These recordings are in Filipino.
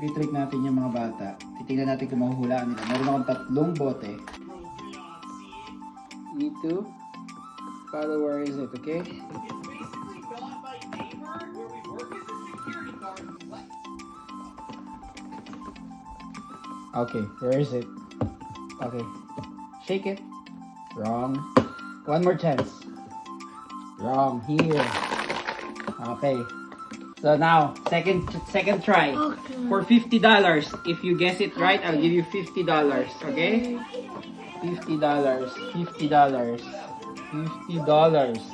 i-trick natin yung mga bata. Titingnan natin kung mahuhulaan nila. Meron akong 3 bote. Need to follow where is it, okay? Okay, where is it? Okay. Shake it. Wrong. One more chance. Wrong. Here. Okay. So now, second try. Okay. For $50. If you guess it right, I'll give you $50. Okay? $50. $50. $50.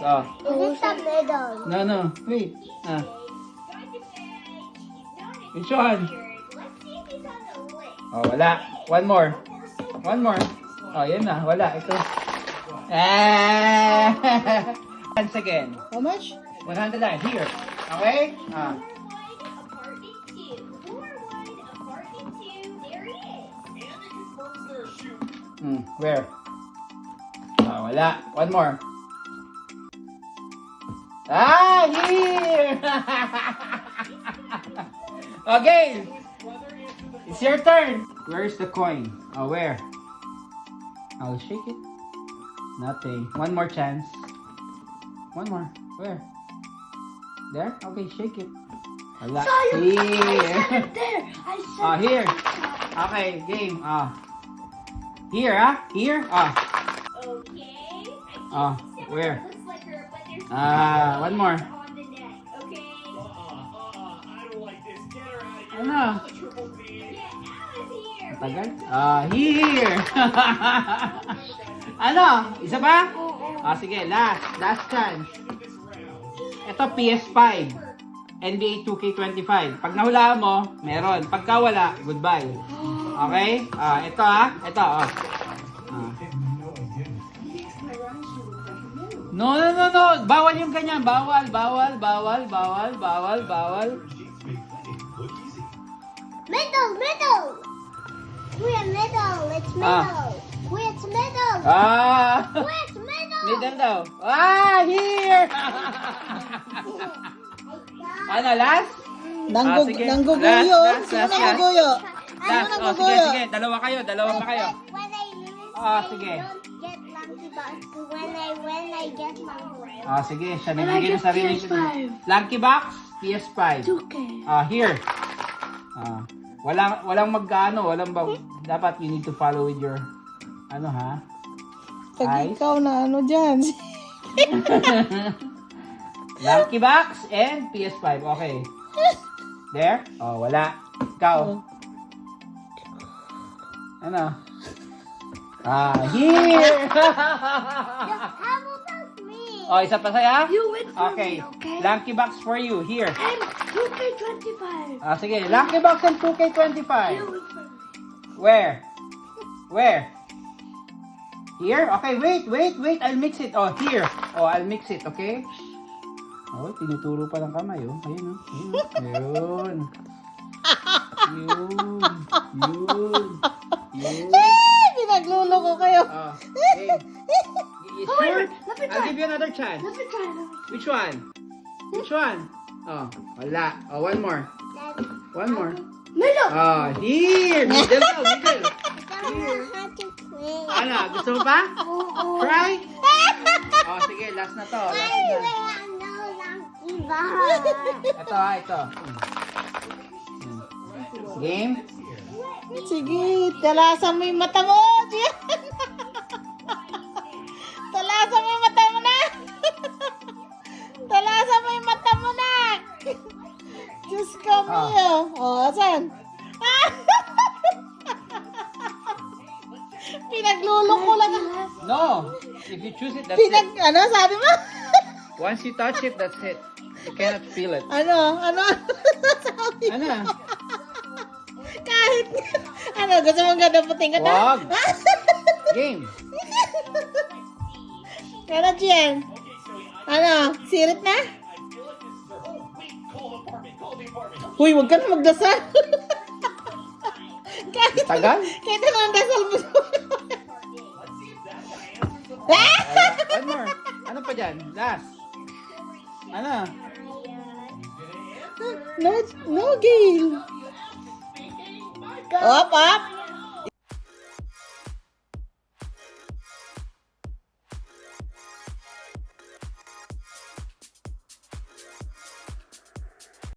Oh. It's the middle. No. Wait. Which one? Oh, wala. One more. Oh, yan na. Wala. Ito. Once again. How much? 100 lang. Here. Okay? Where? Oh, wala. One more. Here! Okay. It's your turn. Where's the coin? Oh, where? I'll shake it. Nothing. One more chance. One more. Where? There? Okay, shake it. Wala. Here. There. I said Here. Okay, game. Here, Here. Okay. Where? Looks like her, but there's One more. on the net. Okay. I don't like this. Get her out of here. Ano? Triple D. Get out of here. Tagal? Here. Ano? Isa ba? Sige, last chance. Ito PS5. NBA 2K25. Pag nahulaan mo, meron. Pagka wala, goodbye. Okay? Ito Ito. No. Bawal yung ganyan. Bawal. middle. We're middle. It's middle. It's middle. It's middle. Middle daw. Here! Ano, last? Sige. Nangguguyo. Last. Sino nangguguyo? Last. Ano Sige. Dalawa pa kayo. When I lose, Sige. I don't get lucky box. When I get lucky. Sige. Siya nabigay ng sarili PS5. niya. Lucky box, PS5. 2K. Here. Walang magkano, dapat you need to follow with your Pag Eyes. ikaw na ano dyan. Lucky box and PS5. Okay. There? Oh, wala. Ikaw. Ano? Here! How about me? Oh, isa pa saya? You win for Okay. me, okay? Lucky box for you. Here. And 2K25. Sige. Lucky box and 2K25. You win for me. Where? Here? Okay, wait. I'll mix it. Oh, here. Oh, I'll mix it, okay? Oh, tinuturo pa ng kamay, oh. Ayun, oh. Yun. Pinagluloko kayo. Okay. Sure? Let me I'll try. give you another chance. Let me try. Which one? Oh, wala. Oh, one more. Middle. Here. Middle daw, middle. I don't know how to play. Ano, gusto mo pa? Oh. Try? Oh, sige, last na to. Last na. Ito. Game? Sige, talasan mo yung mata mo. Diyan. Talasan mo yung mata mo na. Talasan mo yung mata mo na. Diyos ko Mio. Asan? Pinagluloko lang. No. If you choose it, that's it. Ano sabi mo? Once you touch it, that's it. You cannot feel it. Ano? Sabi Ano? kahit, gusto mong gadaputin ka na? Wag. Game. Ano, Jen? Sirit na? Uy, wag ka na magdasal. Tagal? Kahit anong dasal mo. One more. Ano pa dyan? Last. Ano? No, Gail. Up, up.